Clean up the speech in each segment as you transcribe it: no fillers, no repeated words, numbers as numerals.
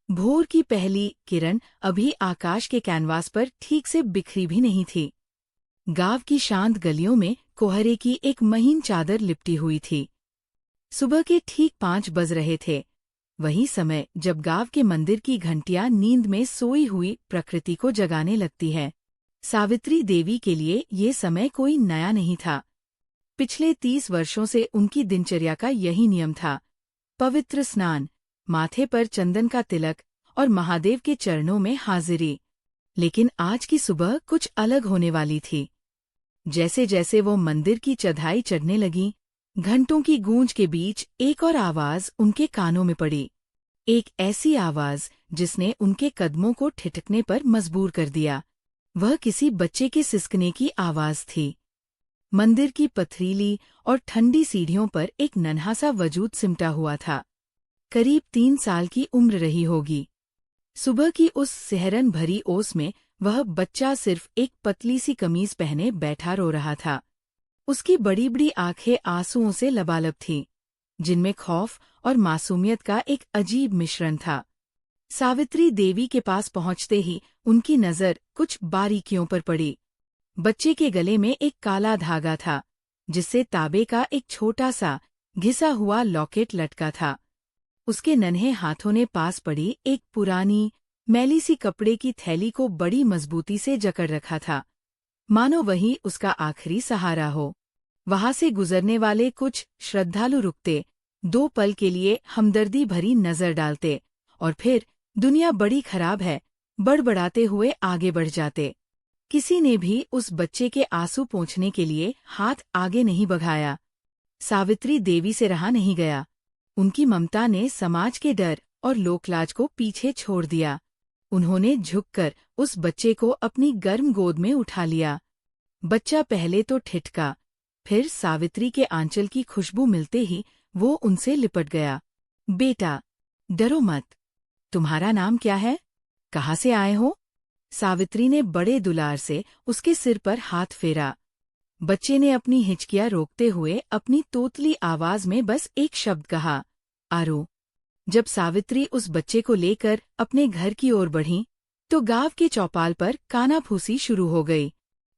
भोर की पहली किरण अभी आकाश के कैनवास पर ठीक से बिखरी भी नहीं थी। गांव की शांत गलियों में कोहरे की एक महीन चादर लिपटी हुई थी। सुबह के ठीक 5 बज रहे थे। वही समय जब गांव के मंदिर की घंटियां नींद में सोई हुई प्रकृति को जगाने लगती है। सावित्री देवी के लिए ये समय कोई नया नहीं था। पिछले 30 वर्षों से उनकी दिनचर्या का यही नियम था। पवित्र स्नान, माथे पर चंदन का तिलक और महादेव के चरणों में हाजिरी। लेकिन आज की सुबह कुछ अलग होने वाली थी। जैसे जैसे वो मंदिर की चढ़ाई चढ़ने लगी, घंटों की गूंज के बीच एक और आवाज उनके कानों में पड़ी। एक ऐसी आवाज जिसने उनके कदमों को ठिठकने पर मजबूर कर दिया। वह किसी बच्चे के सिसकने की आवाज थी। मंदिर की पथरीली और ठंडी सीढ़ियों पर एक नन्हा सा वजूद सिमटा हुआ था। करीब 3 साल की उम्र रही होगी। सुबह की उस सिहरन भरी ओस में वह बच्चा सिर्फ एक पतली सी कमीज पहने बैठा रो रहा था। उसकी बड़ी बड़ी आंखें आंसुओं से लबालब थीं, जिनमें खौफ और मासूमियत का एक अजीब मिश्रण था। सावित्री देवी के पास पहुंचते ही उनकी नजर कुछ बारीकियों पर पड़ी। बच्चे के गले में एक काला धागा था, जिससे तांबे का एक छोटा सा घिसा हुआ लॉकेट लटका था। उसके नन्हे हाथों ने पास पड़ी एक पुरानी मैली सी कपड़े की थैली को बड़ी मजबूती से जकड़ रखा था, मानो वही उसका आखिरी सहारा हो। वहां से गुजरने वाले कुछ श्रद्धालु रुकते, 2 पल के लिए हमदर्दी भरी नजर डालते और फिर दुनिया बड़ी खराब है बड़बड़ाते हुए आगे बढ़ जाते। किसी ने भी उस बच्चे के आंसू पोंछने के लिए हाथ आगे नहीं बढ़ाया। सावित्री देवी से रहा नहीं गया। उनकी ममता ने समाज के डर और लोकलाज को पीछे छोड़ दिया। उन्होंने झुककर उस बच्चे को अपनी गर्म गोद में उठा लिया। बच्चा पहले तो ठिठका, फिर सावित्री के आंचल की खुशबू मिलते ही वो उनसे लिपट गया। बेटा, डरो मत। तुम्हारा नाम क्या है? कहाँ से आए हो? सावित्री ने बड़े दुलार से उसके सिर पर हाथ फेरा। बच्चे ने अपनी हिचकियां रोकते हुए अपनी तोतली आवाज में बस एक शब्द कहा, आरू। जब सावित्री उस बच्चे को लेकर अपने घर की ओर बढ़ी, तो गांव के चौपाल पर कानाफूसी शुरू हो गई।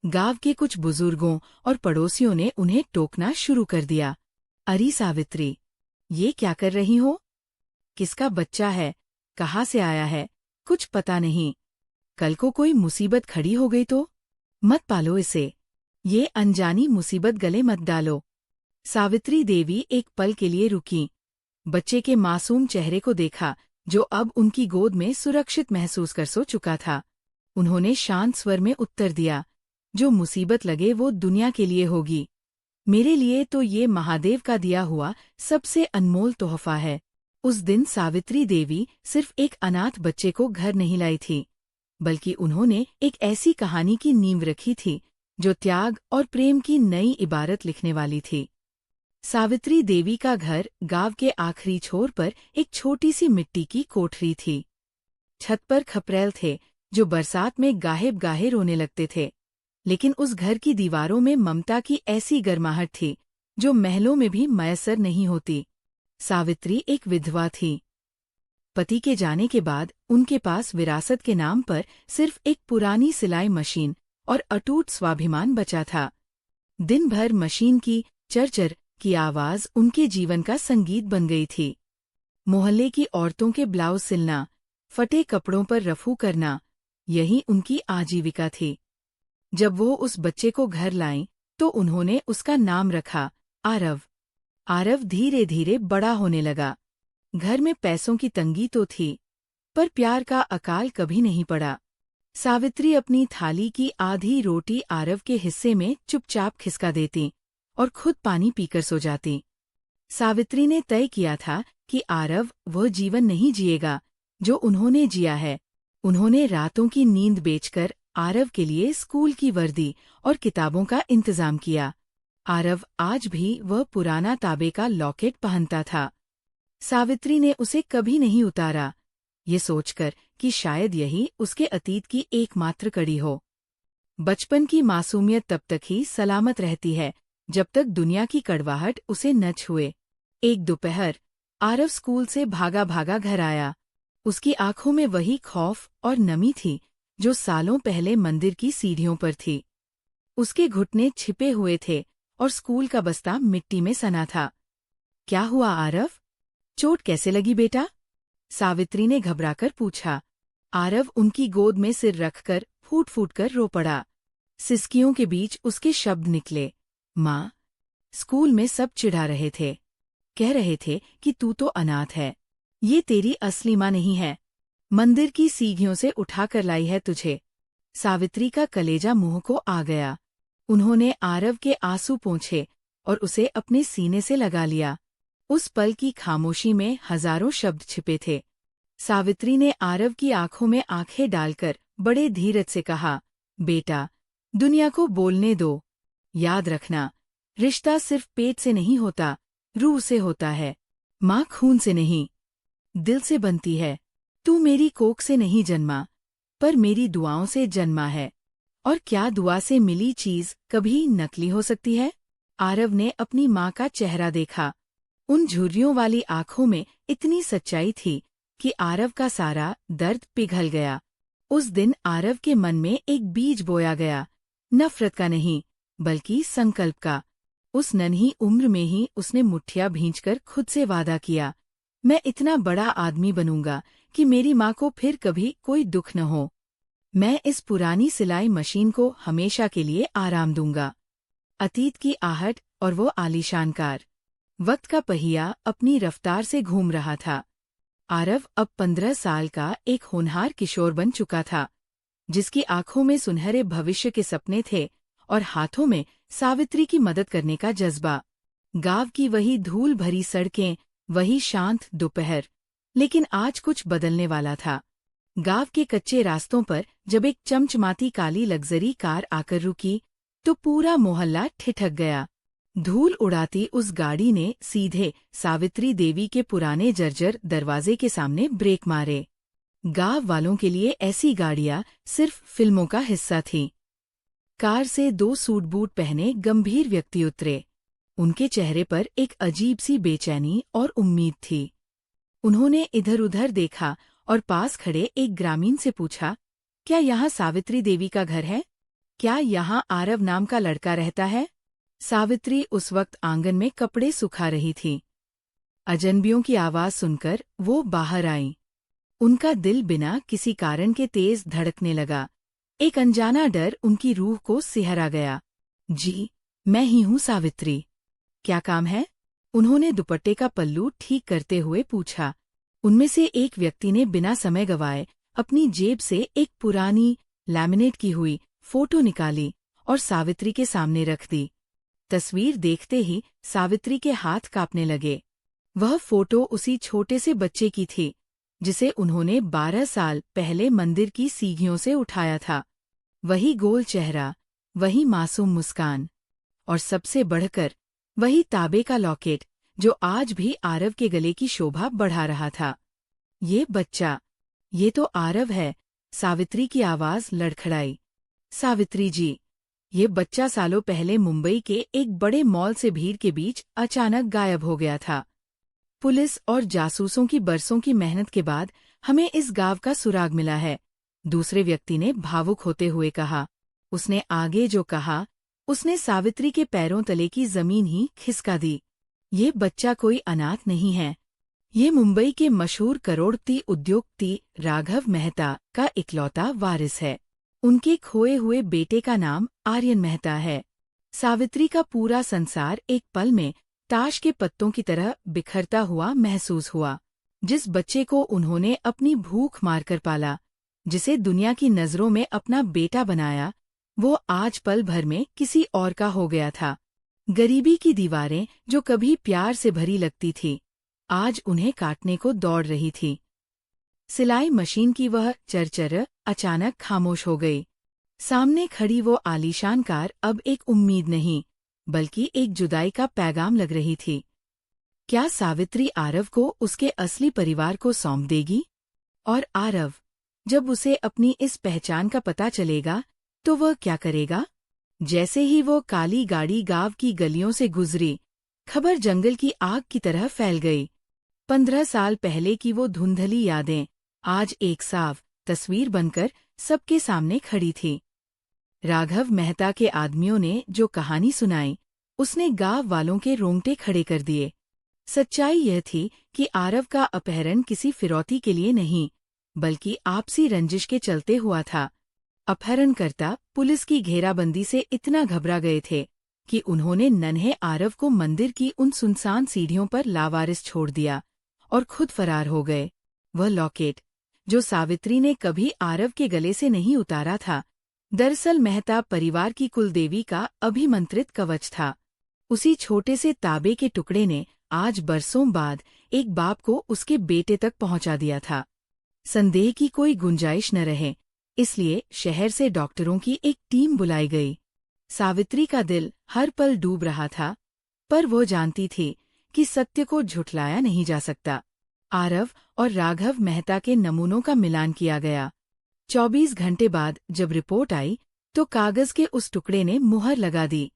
गांव के कुछ बुजुर्गों और पड़ोसियों ने उन्हें टोकना शुरू कर दिया। अरे सावित्री, ये क्या कर रही हो? किसका बच्चा है? कहाँ से आया है? कुछ पता नहीं। कल को कोई मुसीबत खड़ी हो गई तो? मत पालो इसे। ये अनजानी मुसीबत गले मत डालो। सावित्री देवी एक पल के लिए रुकी। बच्चे के मासूम चेहरे को देखा, जो अब उनकी गोद में सुरक्षित महसूस कर सो चुका था। उन्होंने शांत स्वर में उत्तर दिया, जो मुसीबत लगे वो दुनिया के लिए होगी। मेरे लिए तो ये महादेव का दिया हुआ सबसे अनमोल तोहफा है। उस दिन सावित्री देवी सिर्फ एक अनाथ बच्चे को घर नहीं लाई थी, बल्कि उन्होंने एक ऐसी कहानी की नींव रखी थी, जो त्याग और प्रेम की नई इबारत लिखने वाली थी। सावित्री देवी का घर गांव के आखिरी छोर पर एक छोटी सी मिट्टी की कोठरी थी। छत पर खपरेल थे, जो बरसात में गाहे रोने लगते थे। लेकिन उस घर की दीवारों में ममता की ऐसी गर्माहट थी, जो महलों में भी मयसर नहीं होती। सावित्री एक विधवा थी। पति के जाने के बाद उनके पास विरासत के नाम पर सिर्फ एक पुरानी सिलाई मशीन और अटूट स्वाभिमान बचा था। दिन भर मशीन की चरचर की आवाज उनके जीवन का संगीत बन गई थी। मोहल्ले की औरतों के ब्लाउज सिलना, फटे कपड़ों पर रफू करना, यही उनकी आजीविका थी। जब वो उस बच्चे को घर लाईं, तो उन्होंने उसका नाम रखा आरव। आरव धीरे धीरे बड़ा होने लगा। घर में पैसों की तंगी तो थी, पर प्यार का अकाल कभी नहीं पड़ा। सावित्री अपनी थाली की आधी रोटी आरव के हिस्से में चुपचाप खिसका देती और खुद पानी पीकर सो जाती। सावित्री ने तय किया था कि आरव वह जीवन नहीं जिएगा जो उन्होंने जिया है। उन्होंने रातों की नींद बेचकर आरव के लिए स्कूल की वर्दी और किताबों का इंतजाम किया। आरव आज भी वह पुराना तांबे का लॉकेट पहनता था। सावित्री ने उसे कभी नहीं उतारा, ये सोचकर कि शायद यही उसके अतीत की एकमात्र कड़ी हो। बचपन की मासूमियत तब तक ही सलामत रहती है, जब तक दुनिया की कड़वाहट उसे न छुए। एक दोपहर आरव स्कूल से भागा भागा घर आया। उसकी आंखों में वही खौफ और नमी थी जो सालों पहले मंदिर की सीढ़ियों पर थी। उसके घुटने छिपे हुए थे और स्कूल का बस्ता मिट्टी में सना था। क्या हुआ आरव? चोट कैसे लगी बेटा? सावित्री ने घबराकर पूछा। आरव उनकी गोद में सिर रखकर फूट फूट कर रो पड़ा। सिसकियों के बीच उसके शब्द निकले। माँ, स्कूल में सब चिढ़ा रहे थे। कह रहे थे कि तू तो अनाथ है। ये तेरी असली माँ नहीं है। मंदिर की सीढ़ियों से उठाकर लाई है तुझे। सावित्री का कलेजा मुंह को आ गया। उन्होंने आरव के आंसू पोंछे और उसे अपने सीने से लगा लिया। उस पल की खामोशी में हजारों शब्द छिपे थे। सावित्री ने आरव की आंखों में आंखें डालकर बड़े धीरज से कहा, बेटा, दुनिया को बोलने दो। याद रखना, रिश्ता सिर्फ पेट से नहीं होता, रूह से होता है। माँ खून से नहीं, दिल से बनती है। तू मेरी कोख से नहीं जन्मा, पर मेरी दुआओं से जन्मा है। और क्या दुआ से मिली चीज कभी नकली हो सकती है? आरव ने अपनी माँ का चेहरा देखा। उन झुर्रियों वाली आंखों में इतनी सच्चाई थी कि आरव का सारा दर्द पिघल गया। उस दिन आरव के मन में एक बीज बोया गया, नफरत का नहीं, बल्कि संकल्प का। उस नन्ही उम्र में ही उसने मुट्ठियां भींचकर खुद से वादा किया, मैं इतना बड़ा आदमी बनूंगा कि मेरी माँ को फिर कभी कोई दुख न हो। मैं इस पुरानी सिलाई मशीन को हमेशा के लिए आराम दूंगा। अतीत की आहट और वो आलीशान कार। वक्त का पहिया अपनी रफ्तार से घूम रहा था। आरव अब 15 साल का एक होनहार किशोर बन चुका था, जिसकी आंखों में सुनहरे भविष्य के सपने थे और हाथों में सावित्री की मदद करने का जज्बा। गांव की वही धूल भरी सड़कें, वही शांत दोपहर। लेकिन आज कुछ बदलने वाला था। गांव के कच्चे रास्तों पर जब एक चमचमाती काली लग्जरी कार आकर रुकी, तो पूरा मोहल्ला ठिठक गया। धूल उड़ाती उस गाड़ी ने सीधे सावित्री देवी के पुराने जर्जर दरवाजे के सामने ब्रेक मारे। गांव वालों के लिए ऐसी गाड़ियां सिर्फ फिल्मों का हिस्सा थीं। कार से 2 सूट बूट पहने गंभीर व्यक्ति उतरे। उनके चेहरे पर एक अजीब सी बेचैनी और उम्मीद थी। उन्होंने इधर-उधर देखा और पास खड़े एक ग्रामीण से पूछा, क्या यहाँ सावित्री देवी का घर है? क्या यहाँ आरव नाम का लड़का रहता है? सावित्री उस वक्त आंगन में कपड़े सुखा रही थी। अजनबियों की आवाज सुनकर वो बाहर आईं। उनका दिल बिना किसी कारण के तेज धड़कने लगा। एक अनजाना डर उनकी रूह को सिहरा गया। जी, मैं ही हूँ सावित्री। क्या काम है? उन्होंने दुपट्टे का पल्लू ठीक करते हुए पूछा। उनमें से एक व्यक्ति ने बिना समय गवाए अपनी जेब से एक पुरानी लैमिनेट की हुई फोटो निकाली और सावित्री के सामने रख दी। तस्वीर देखते ही सावित्री के हाथ कांपने लगे। वह फोटो उसी छोटे से बच्चे की थी, जिसे उन्होंने 12 साल पहले मंदिर की सीढ़ियों से उठाया था। वही गोल चेहरा, वही मासूम मुस्कान, और सबसे बढ़कर वही तांबे का लॉकेट जो आज भी आरव के गले की शोभा बढ़ा रहा था। ये बच्चा, ये तो आरव है। सावित्री की आवाज लड़खड़ाई। सावित्री जी, ये बच्चा सालों पहले मुंबई के एक बड़े मॉल से भीड़ के बीच अचानक गायब हो गया था। पुलिस और जासूसों की बरसों की मेहनत के बाद हमें इस गांव का सुराग मिला है, दूसरे व्यक्ति ने भावुक होते हुए कहा। उसने आगे जो कहा, उसने सावित्री के पैरों तले की जमीन ही खिसका दी। ये बच्चा कोई अनाथ नहीं है। ये मुंबई के मशहूर करोड़पति उद्योगपति राघव मेहता का इकलौता वारिस है। उनके खोए हुए बेटे का नाम आर्यन मेहता है। सावित्री का पूरा संसार एक पल में ताश के पत्तों की तरह बिखरता हुआ महसूस हुआ। जिस बच्चे को उन्होंने अपनी भूख मारकर पाला, जिसे दुनिया की नजरों में अपना बेटा बनाया, वो आज पल भर में किसी और का हो गया था। गरीबी की दीवारें जो कभी प्यार से भरी लगती थी, आज उन्हें काटने को दौड़ रही थी। सिलाई मशीन की वह चरचर अचानक खामोश हो गई। सामने खड़ी वो आलीशान कार अब एक उम्मीद नहीं, बल्कि एक जुदाई का पैगाम लग रही थी। क्या सावित्री आरव को उसके असली परिवार को सौंप देगी? और आरव, जब उसे अपनी इस पहचान का पता चलेगा, तो वह क्या करेगा? जैसे ही वो काली गाड़ी गांव की गलियों से गुजरी, खबर जंगल की आग की तरह फैल गई। 15 साल पहले की वो धुंधली यादें आज एक साफ तस्वीर बनकर सबके सामने खड़ी थी। राघव मेहता के आदमियों ने जो कहानी सुनाई, उसने गांव वालों के रोंगटे खड़े कर दिए। सच्चाई यह थी कि आरव का अपहरण किसी फिरौती के लिए नहीं, बल्कि आपसी रंजिश के चलते हुआ था। अपहरणकर्ता पुलिस की घेराबंदी से इतना घबरा गए थे कि उन्होंने नन्हे आरव को मंदिर की उन सुनसान सीढ़ियों पर लावारिस छोड़ दिया और खुद फरार हो गए। वह लॉकेट, जो सावित्री ने कभी आरव के गले से नहीं उतारा था, दरअसल मेहता परिवार की कुलदेवी का अभिमंत्रित कवच था। उसी छोटे से ताबे के टुकड़े ने आज बरसों बाद एक बाप को उसके बेटे तक पहुंचा दिया था। संदेह की कोई गुंजाइश न रहे, इसलिए शहर से डॉक्टरों की एक टीम बुलाई गई। सावित्री का दिल हर पल डूब रहा था, पर वो जानती थी कि सत्य को झुठलाया नहीं जा सकता। आरव और राघव मेहता के नमूनों का मिलान किया गया। 24 घंटे बाद जब रिपोर्ट आई तो कागज के उस टुकड़े ने मुहर लगा दी,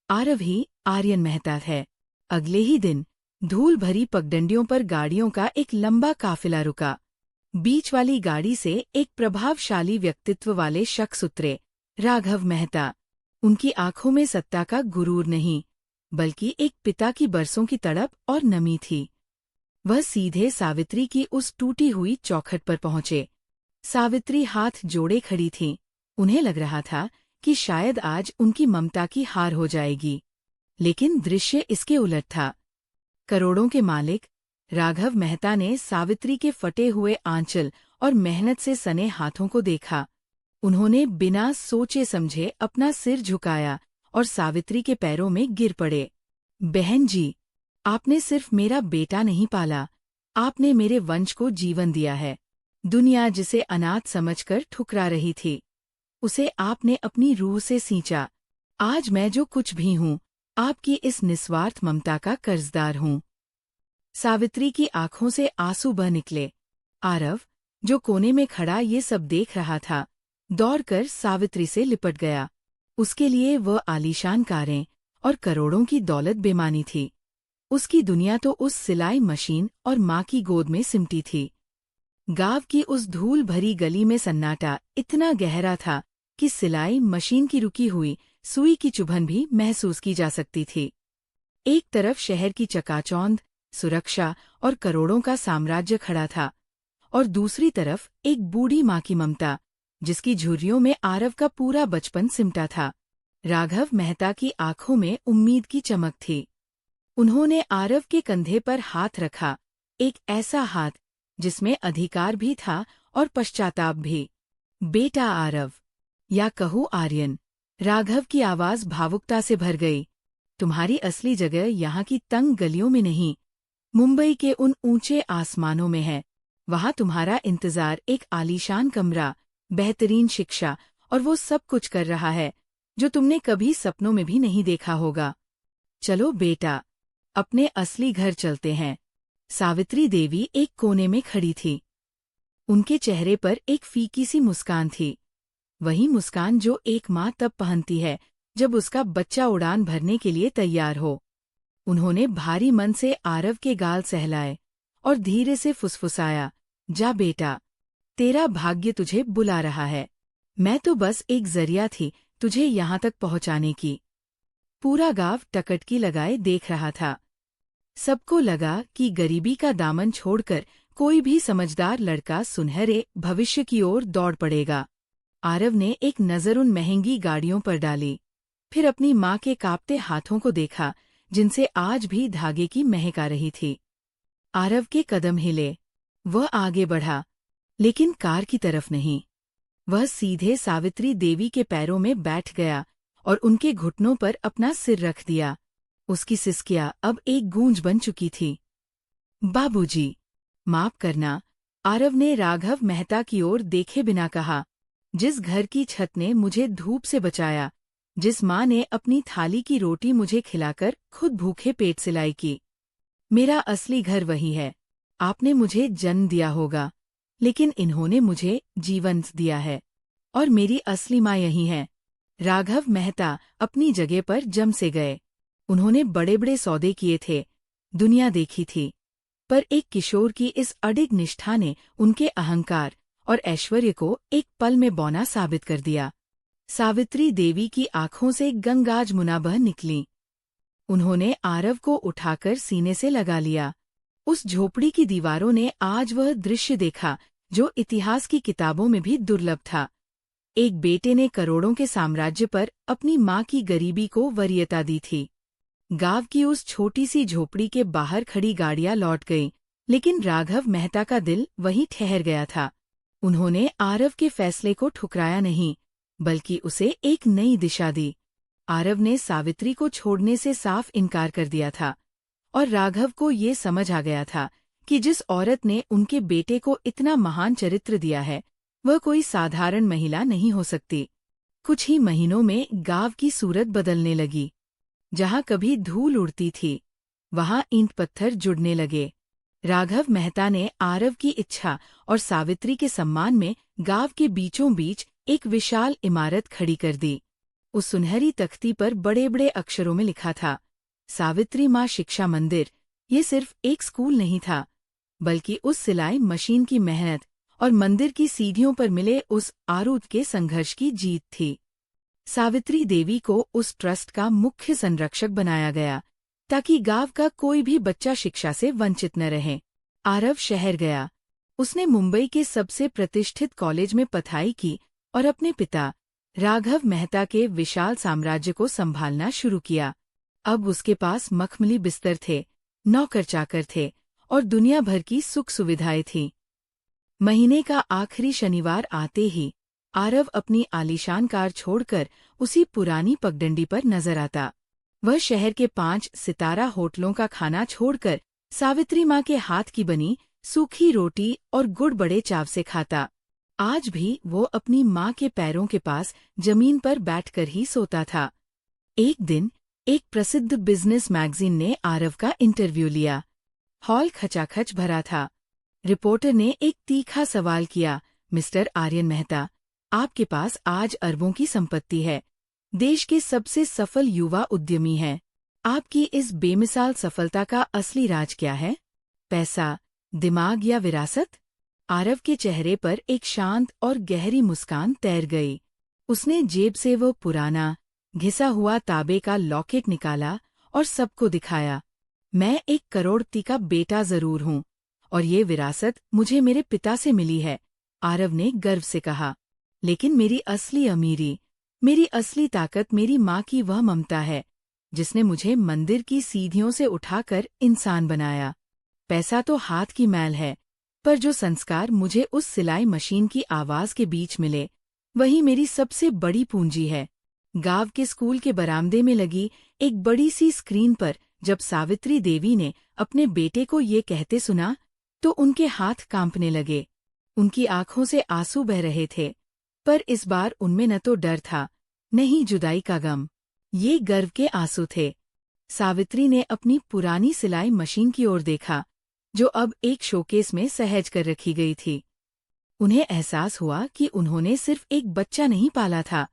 आरव ही आर्यन मेहता है। अगले ही दिन धूल भरी पगडंडियों पर गाड़ियों का एक लंबा काफिला रुका। बीच वाली गाड़ी से एक प्रभावशाली व्यक्तित्व वाले शख्स उतरे, राघव मेहता। उनकी आंखों में सत्ता का गुरूर नहीं, बल्कि एक पिता की बरसों की तड़प और नमी थी। वह सीधे सावित्री की उस टूटी हुई चौखट पर पहुंचे। सावित्री हाथ जोड़े खड़ी थी। उन्हें लग रहा था कि शायद आज उनकी ममता की हार हो जाएगी, लेकिन दृश्य इसके उलट था। करोड़ों के मालिक राघव मेहता ने सावित्री के फटे हुए आंचल और मेहनत से सने हाथों को देखा। उन्होंने बिना सोचे समझे अपना सिर झुकाया और सावित्री के पैरों में गिर पड़े। बहन जी, आपने सिर्फ मेरा बेटा नहीं पाला, आपने मेरे वंश को जीवन दिया है। दुनिया जिसे अनाथ समझकर ठुकरा रही थी, उसे आपने अपनी रूह से सींचा। आज मैं जो कुछ भी हूँ, आपकी इस निस्वार्थ ममता का कर्जदार हूँ। सावित्री की आंखों से आंसू बह निकले। आरव, जो कोने में खड़ा ये सब देख रहा था, दौड़कर सावित्री से लिपट गया। उसके लिए वह आलीशान कारें और करोड़ों की दौलत बेमानी थी। उसकी दुनिया तो उस सिलाई मशीन और माँ की गोद में सिमटी थी। गांव की उस धूल भरी गली में सन्नाटा इतना गहरा था कि सिलाई मशीन की रुकी हुई सुई की चुभन भी महसूस की जा सकती थी। एक तरफ शहर की चकाचौंध, सुरक्षा और करोड़ों का साम्राज्य खड़ा था, और दूसरी तरफ एक बूढ़ी माँ की ममता, जिसकी झुर्रियों में आरव का पूरा बचपन सिमटा था। राघव मेहता की आंखों में उम्मीद की चमक थी। उन्होंने आरव के कंधे पर हाथ रखा, एक ऐसा हाथ जिसमें अधिकार भी था और पश्चाताप भी। बेटा आरव, या कहूँ आर्यन, राघव की आवाज भावुकता से भर गई। तुम्हारी असली जगह यहाँ की तंग गलियों में नहीं, मुंबई के उन ऊंचे आसमानों में है। वहाँ तुम्हारा इंतजार एक आलीशान कमरा, बेहतरीन शिक्षा और वो सब कुछ कर रहा है जो तुमने कभी सपनों में भी नहीं देखा होगा। चलो बेटा, अपने असली घर चलते हैं। सावित्री देवी एक कोने में खड़ी थी। उनके चेहरे पर एक फीकी सी मुस्कान थी, वही मुस्कान जो एक माँ तब पहनती है जब उसका बच्चा उड़ान भरने के लिए तैयार हो। उन्होंने भारी मन से आरव के गाल सहलाए और धीरे से फुसफुसाया, जा बेटा, तेरा भाग्य तुझे बुला रहा है। मैं तो बस एक जरिया थी तुझे यहाँ तक पहुँचाने की। पूरा गांव टकटकी लगाए देख रहा था। सबको लगा कि गरीबी का दामन छोड़कर कोई भी समझदार लड़का सुनहरे भविष्य की ओर दौड़ पड़ेगा। आरव ने एक नज़र उन महंगी गाड़ियों पर डाली, फिर अपनी माँ के कांपते हाथों को देखा जिनसे आज भी धागे की महक आ रही थी। आरव के कदम हिले। वह आगे बढ़ा, लेकिन कार की तरफ नहीं। वह सीधे सावित्री देवी के पैरों में बैठ गया और उनके घुटनों पर अपना सिर रख दिया। उसकी सिसकियां अब एक गूंज बन चुकी थी। बाबूजी, माफ करना, आरव ने राघव मेहता की ओर देखे बिना कहा। जिस घर की छत ने मुझे धूप से बचाया, जिस माँ ने अपनी थाली की रोटी मुझे खिलाकर खुद भूखे पेट सिलाई की, मेरा असली घर वही है। आपने मुझे जन्म दिया होगा, लेकिन इन्होंने मुझे जीवन दिया है, और मेरी असली माँ यही है। राघव मेहता अपनी जगह पर जम से गए। उन्होंने बड़े बड़े सौदे किए थे, दुनिया देखी थी, पर एक किशोर की इस अडिग निष्ठा ने उनके अहंकार और ऐश्वर्य को एक पल में बौना साबित कर दिया। सावित्री देवी की आंखों से गंगाज मुनाबह निकली। उन्होंने आरव को उठाकर सीने से लगा लिया। उस झोपड़ी की दीवारों ने आज वह दृश्य देखा जो इतिहास की किताबों में भी दुर्लभ था। एक बेटे ने करोड़ों के साम्राज्य पर अपनी माँ की गरीबी को वरीयता दी थी। गांव की उस छोटी सी झोपड़ी के बाहर खड़ी गाड़ियां लौट गईं, लेकिन राघव मेहता का दिल वहीं ठहर गया था। उन्होंने आरव के फैसले को ठुकराया नहीं, बल्कि उसे एक नई दिशा दी। आरव ने सावित्री को छोड़ने से साफ इनकार कर दिया था, और राघव को ये समझ आ गया था कि जिस औरत ने उनके बेटे को इतना महान चरित्र दिया है, वह कोई साधारण महिला नहीं हो सकती। कुछ ही महीनों में गांव की सूरत बदलने लगी। जहां कभी धूल उड़ती थी, वहां ईंट पत्थर जुड़ने लगे। राघव मेहता ने आरव की इच्छा और सावित्री के सम्मान में गांव के बीचों बीच एक विशाल इमारत खड़ी कर दी। उस सुनहरी तख्ती पर बड़े बड़े अक्षरों में लिखा था, सावित्री माँ शिक्षा मंदिर। ये सिर्फ एक स्कूल नहीं था, बल्कि उस सिलाई मशीन की मेहनत और मंदिर की सीढ़ियों पर मिले उस आरूद के संघर्ष की जीत थी। सावित्री देवी को उस ट्रस्ट का मुख्य संरक्षक बनाया गया, ताकि गांव का कोई भी बच्चा शिक्षा से वंचित न रहे। आरव शहर गया। उसने मुंबई के सबसे प्रतिष्ठित कॉलेज में पढ़ाई की और अपने पिता राघव मेहता के विशाल साम्राज्य को संभालना शुरू किया। अब उसके पास मखमली बिस्तर थे, नौकर चाकर थे और दुनिया भर की सुख सुविधाएं थीं। महीने का आखिरी शनिवार आते ही आरव अपनी आलीशान कार छोड़कर उसी पुरानी पगडंडी पर नजर आता। वह शहर के 5 सितारा होटलों का खाना छोड़कर सावित्री माँ के हाथ की बनी सूखी रोटी और गुड़ बड़े चाव से खाता। आज भी वो अपनी माँ के पैरों के पास जमीन पर बैठकर ही सोता था। एक दिन एक प्रसिद्ध बिजनेस मैगजीन ने आरव का इंटरव्यू लिया। हॉल खचाखच भरा था। रिपोर्टर ने एक तीखा सवाल किया, मिस्टर आर्यन मेहता, आपके पास आज अरबों की संपत्ति है, देश के सबसे सफल युवा उद्यमी हैं। आपकी इस बेमिसाल सफलता का असली राज क्या है? पैसा, दिमाग या विरासत? आरव के चेहरे पर एक शांत और गहरी मुस्कान तैर गई। उसने जेब से वो पुराना, घिसा हुआ तांबे का लॉकेट निकाला और सबको दिखाया। मैं 1 करोड़पति का बेटा जरूर हूँ, और ये विरासत मुझे मेरे पिता से मिली है, आरव ने गर्व से कहा। लेकिन मेरी असली अमीरी, मेरी असली ताकत मेरी माँ की वह ममता है, जिसने मुझे मंदिर की सीढ़ियों से उठाकर इंसान बनाया। पैसा तो हाथ की मैल है, पर जो संस्कार मुझे उस सिलाई मशीन की आवाज के बीच मिले, वही मेरी सबसे बड़ी पूंजी है। गांव के स्कूल के बरामदे में लगी एक बड़ी सी स्क्रीन पर जब सावित्री देवी ने अपने बेटे को ये कहते सुना, तो उनके हाथ कांपने लगे। उनकी आंखों से आंसू बह रहे थे, पर इस बार उनमें न तो डर था, न ही जुदाई का गम। ये गर्व के आंसू थे। सावित्री ने अपनी पुरानी सिलाई मशीन की ओर देखा, जो अब एक शोकेस में सहेज कर रखी गई थी। उन्हें एहसास हुआ कि उन्होंने सिर्फ एक बच्चा नहीं पाला था,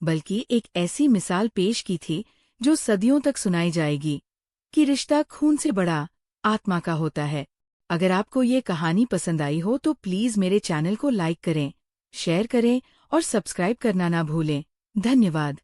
बल्कि एक ऐसी मिसाल पेश की थी जो सदियों तक सुनाई जाएगी कि रिश्ता खून से बड़ा आत्मा का होता है। अगर आपको ये कहानी पसंद आई हो तो प्लीज़ मेरे चैनल को लाइक करें, शेयर करें और सब्सक्राइब करना ना भूलें। धन्यवाद।